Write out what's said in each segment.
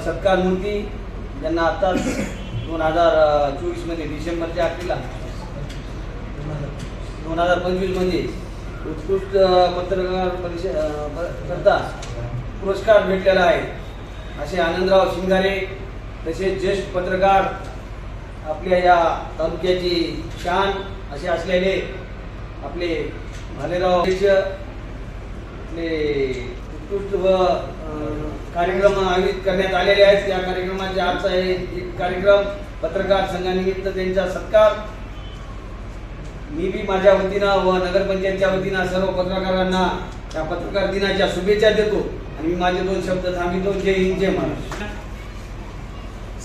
सत्कार मूर्ती ज्यांना आताच 2024 मध्ये डिसेंबरच्या अखेरीला 2025 मध्ये उत्कृष्ट पत्रकार करता पुरस्कार भेटलेला आहे असे आनंदराव शिंगारे तसेच ज्येष्ठ पत्रकार आपल्या या तालुक्याची शान असे असलेले आपले भालेराव आपले उत्कृष्ट व कार्यक्रम आयोजित करण्यात आलेले आहेत। या कार्यक्रमाचे आजचा एक कार्यक्रम पत्रकार संघानिमित्त त्यांचा सत्कार मी बी माझ्या वतीनं व नगरपंचायतच्या वतीनं सर्व पत्रकारांना या पत्रकार दिनाच्या शुभेच्छा देतो आणि मी माझे 2 शब्द थांबितो। जय हिंद जय महाराष्ट्र।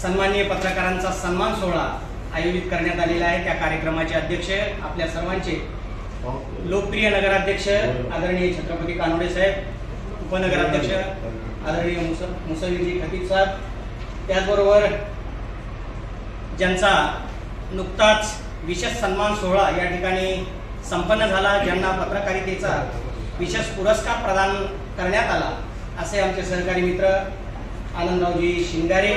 सन्माननीय पत्रकारांचा सन्मान सोहळा आयोजित करण्यात आलेला आहे। त्या कार्यक्रमाचे अध्यक्ष आपल्या सर्वांचे लोकप्रिय नगराध्यक्ष आदरणीय छत्रपती कानोडे साहेब, उपनगराध्यक्ष आदरणीय मुसविजी खतीब साहेब, त्याचबरोबर ज्यांचा नुकताच विशेष सन्मान सोहळा या ठिकाणी संपन्न झाला, ज्यांना पत्रकारितेचा विशेष पुरस्कार प्रदान करण्यात आला असे आमचे सहकारी मित्र आनंदरावजी शिंगारे,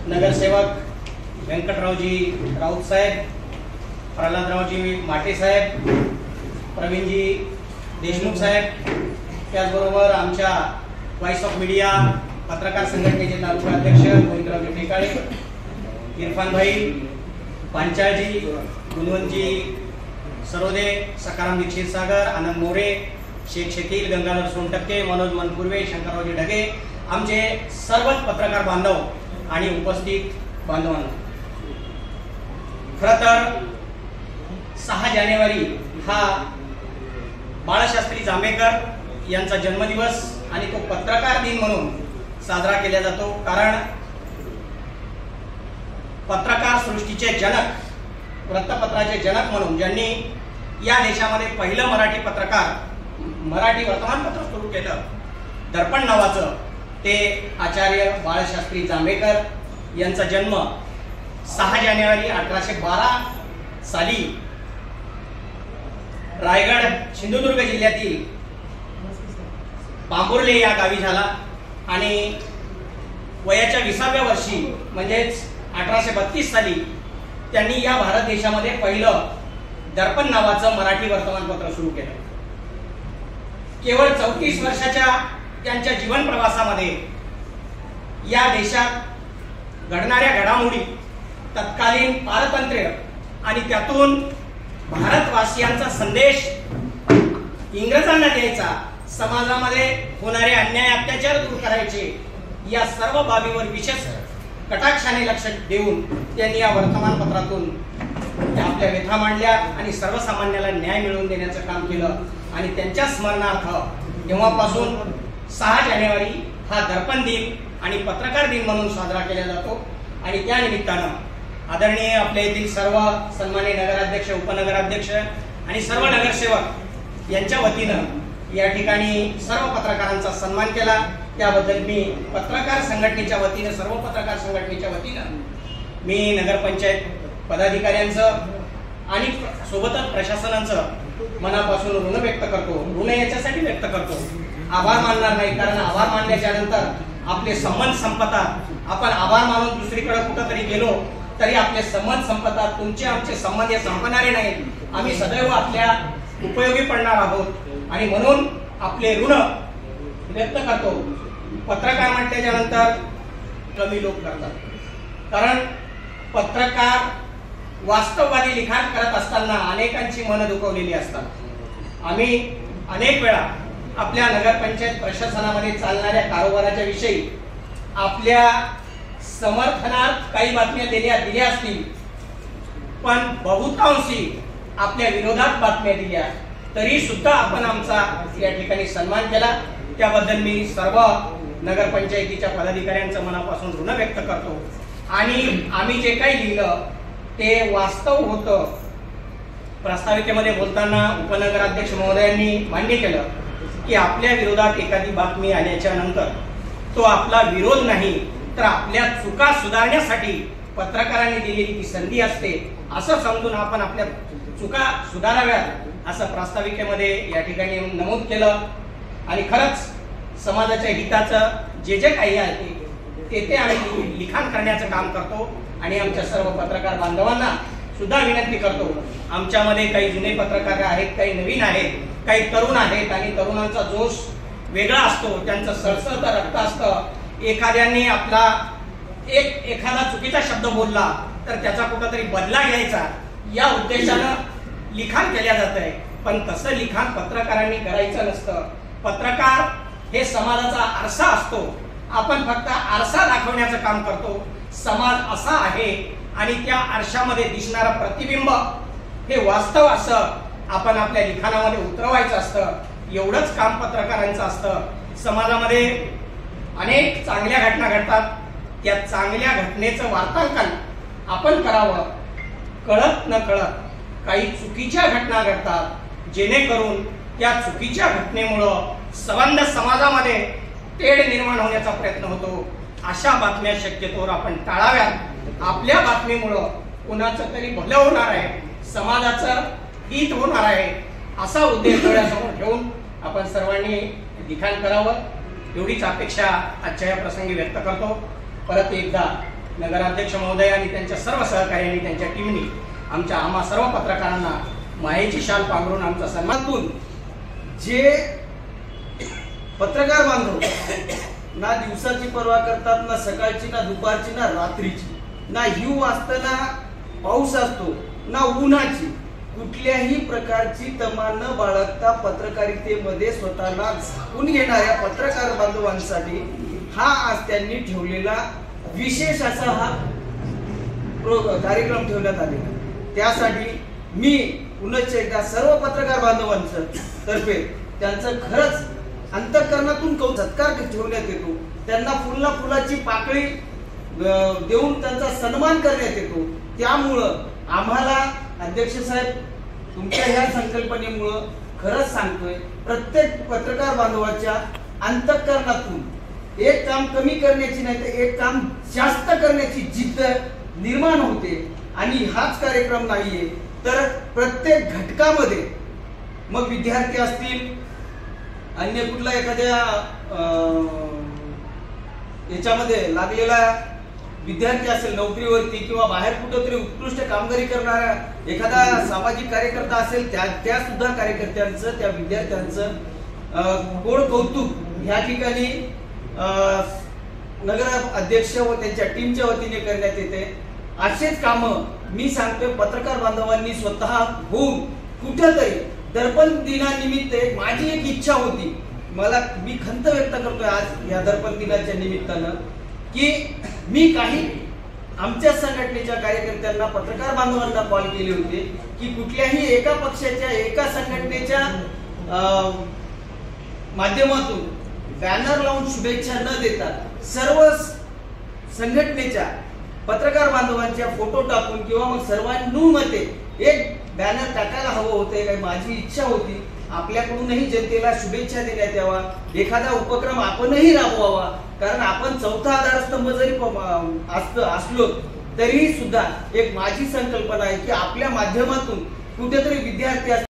नगरसेवक व्यंकटरावजी राऊत साहेब, प्रल्हादरावजी माटे साहेब, प्रवीणजी देशमुख साहेब, त्याचबरोबर आमच्या व्हॉइस ऑफ मीडिया पत्रकार संघटनेचे तालुका अध्यक्ष गोविंदरावजी टेकाळे, इरफान भाई, पांचाळजी, गुणवंतजी सरोदे, सकाराम दीक्षित सागर, आनंद मोरे, शेख शकील, गंगाधर सोनटक्के, मनोज मनपूर्वे, शंकररावजी ढगे, आमचे सर्वच पत्रकार बांधव आणि उपस्थित बांधवांना, खरं तर 6 जानेवारी हा बाळशास्त्री जांभेकर यांचा जन्मदिवस आणि तो पत्रकार दिन म्हणून साजरा केला जातो। कारण पत्रकार सृष्टीचे जनक, वृत्तपत्राचे जनक म्हणून ज्यांनी या देशामध्ये पहिलं मराठी वर्तमानपत्र सुरू केलं दर्पण नावाचं, ते आचार्य बाळशास्त्री जांभेकर यांचा जन्म 6 जानेवारी 1812 साली रायगड सिंधुदुर्ग जिल्ह्यातील बांबुर्ले या गावी झाला आणि वयाच्या 20व्या वर्षी म्हणजेच 1832 साली त्यांनी या भारत देशामध्ये पहिलं दर्पण नावाचं मराठी वर्तमानपत्र सुरू केलं। केवळ 34 वर्षाच्या त्यांच्या जीवन प्रवासामध्ये या देशात घडणाऱ्या घडामोडी, तत्कालीन पारतंत्र्य आणि त्यातून भारतवासियांचा संदेश इंग्रजांना द्यायचा, समाजामध्ये होणारे अन्याय अत्याचार दूर करायचे, या सर्व बाबीवर विशेष कटाक्षाने लक्ष देऊन त्यांनी या वर्तमानपत्रातून आपल्या व्यथा मांडल्या आणि सर्वसामान्याला न्याय मिळवून देण्याचं काम केलं। आणि त्यांच्या स्मरणार्थ तेव्हापासून 6 जानेवारी हा दर्पण दिन आणि पत्रकार दिन म्हणून साजरा केला जातो। आणि त्या निमित्तानं आदरणीय आपल्या येथील सर्व सन्माननीय नगराध्यक्ष, उपनगराध्यक्ष आणि सर्व नगरसेवक यांच्या वतीनं या ठिकाणी सर्व पत्रकारांचा सन्मान केला। त्याबद्दल मी पत्रकार संघटनेच्या वतीनं, सर्व पत्रकार संघटनेच्या वतीनं मी नगरपंचायत पदाधिकाऱ्यांचं आणि सोबतच प्रशासनाचं मनापासून ऋण व्यक्त करतो। ऋण याच्यासाठी व्यक्त करतो, आभार मानणार नाही, कारण आभार मानल्याच्या नंतर आपले संबंध संपतात। आपण आभार मानून दुसरीकडे कुठंतरी गेलो तरी आपले संबंध संपतात, तुमचे आमचे संबंध हे संपणारे नाहीत। आम्ही सदैव आपल्या उपयोगी पडणार आहोत आणि म्हणून आपले ऋण व्यक्त करतो। पत्रकार म्हटल्याच्या नंतर कमी लोक करतात, कारण पत्रकार वास्तववादी लिखाण करत असताना अनेकांची मन दुखवलेली असतात। आम्ही अनेक वेळा आपल्या नगरपंचायत प्रशासनामध्ये चालणाऱ्या कारभाराच्या विषयी आपल्या समर्थनार्थ काही बातम्या दिल्या असतील, पण बहुतांशी आपल्या विरोधात बातम्या दिल्या तरी सुद्धा आपण आमचा या ठिकाणी सन्मान केला। त्याबद्दल मी सर्व नगरपंचायतीच्या पदाधिकाऱ्यांचं मनापासून ऋण व्यक्त करतो। आणि आम्ही जे काही लिहिलं ते वास्तव होतं। प्रास्ताविकेमध्ये बोलताना उपनगराध्यक्ष महोदयांनी मान्य केलं की आपल्या विरोधात एखादी बातमी आल्याच्या नंतर तो आपला विरोध नाही, तर आपल्या चुका सुधारण्यासाठी पत्रकारांनी दिलेली ती संधी असते, असं समजून आपण आपल्या चुका सुधाराव्यात असं प्रास्ताविकेमध्ये या ठिकाणी नमूद केलं। आणि खरंच समाजाच्या हिताचं जे काही आहे तेथे आम्ही लिखाण करण्याचं काम करतो आणि आमच्या सर्व पत्रकार बांधवांना सुद्धा विनंती करतो, आमच्यामध्ये काही जुने पत्रकार आहेत, काही नवीन आहेत, काही तरुण आहेत आणि तरुणांचा जोश वेगळा असतो, त्यांचं सळसळतं रक्त असतं। एखाद्याने आपला एखादा चुकीचा शब्द बोलला तर त्याचा कुठंतरी बदला घ्यायचा या उद्देशानं लिखाण केल्या जात आहे, पण तसं लिखाण पत्रकारांनी करायचं नसतं। पत्रकार हे समाजाचा आरसा असतो, आपण फक्त आरसा दाखवण्याचं काम करतो। समाज असा आहे आणि त्या आरशामध्ये दिसणारं प्रतिबिंब हे वास्तव असं आपण आपल्या लिखाणामध्ये उतरवायचं असतं, एवढंच काम पत्रकारांचं असतं। समाजामध्ये अनेक चांगल्या घटना घडतात, त्या चांगल्या घटनेचं वार्तांकन आपण करावं। कळत न कळत काही चुकीच्या घटना घडतात, जेणेकरून त्या चुकीच्या घटनेमुळं संबंध समाजामध्ये तेढ निर्माण होण्याचा प्रयत्न होतो। अशा बातम्या शक्यतोवर आपण टाळाव्यात। आपल्या बातमीमुळं कुणाचं तरी भलं होणार आहे, समाजाचं हित होणार आहे, असा उद्देश डोळ्यासमोर ठेवून आपण सर्वांनी लिखाण करावं, एवढीच अपेक्षा आजच्या या प्रसंगी व्यक्त करतो। परत एकदा नगराध्यक्ष महोदय आणि त्यांच्या सर्व सहकार्यांनी, त्यांच्या टीमनी आम्हा सर्व पत्रकारांना मायेची शाल पांघरून आमचा सन्मानातून जे पत्रकार बांधव ना दिवसाची पर्वा करतात, ना सकाळची, ना दुपारची, ना रात्रीची, ना हिव असतं, ना पाऊस असतो, ना उन्हाची, कुठल्याही प्रकारची तमा न बाळगता पत्रकारितेमध्ये स्वतःला झाकून घेणाऱ्या पत्रकार बांधवांसाठी हा आज त्यांनी ठेवलेला विशेष असा हा कार्यक्रम ठेवण्यात आलेला। त्यासाठी मी पुन्हा एकदा सर्व पत्रकार बांधवांचं तर्फे त्यांचं खरंच अंतःकरणातून सत्कार ठेवण्यात येतो, त्यांना फुलाची पाकळी देऊन त्यांचा सन्मान करण्यात येतो। त्यामुळं आम्हाला अध्यक्ष साहेब तुमच्या ह्या संकल्पनेमुळं खरंच सांगतोय, प्रत्येक पत्रकार बांधवाच्या अंतःकरणातून एक काम कमी करण्याची नाही तर एक काम जास्त करण्याची जिद्द निर्माण होते। आणि हाच कार्यक्रम नाहीये तर प्रत्येक घटकामध्ये, मग विद्यार्थी असतील, अन्य कुठला एखाद्या याच्यामध्ये लागलेला विद्यार्थी असेल नोकरीवरती, किंवा बाहेर कुठेतरी उत्कृष्ट कामगिरी करणारा एखादा सामाजिक कार्यकर्ता असेल, त्या सुद्धा कार्यकर्त्यांचं, त्या विद्यार्थ्यांचं गोड कौतुक ह्या ठिकाणी नगर अध्यक्ष व त्यांच्या टीमच्या वतीने करण्यात येते। असेच काम मी सांगतोय पत्रकार बांधवांनी स्वतः होऊन कुठेतरी दर्पण दिनानिमित्त माझी एक इच्छा होती, मी खंत व्यक्त करतोय आज या दर्पण दिनाच्या निमित्तानं, की मी काही आमच्या संघटनेच्या कार्यकर्त्यांना, पत्रकार बांधवांना कॉल केले होते की कुठल्याही एका पक्षाच्या, एका संघटनेच्या माध्यमातून बॅनर लावून शुभेच्छा न देता सर्व संघटनेच्या पत्रकार बांधवांच्या फोटो टाकून किंवा मग सर्वांनुमते एक बॅनर टाकायला हवं होते, काही माझी इच्छा होती। आपल्याकडूनही जनतेला शुभेच्छा देण्यात यावा, एखादा उपक्रम आपणही राबवावा, कारण आपण चौथा आधारस्तंभ जरी असलो तरी सुद्धा एक माझी संकल्पना आहे की आपल्या माध्यमातून कुठेतरी विद्यार्थी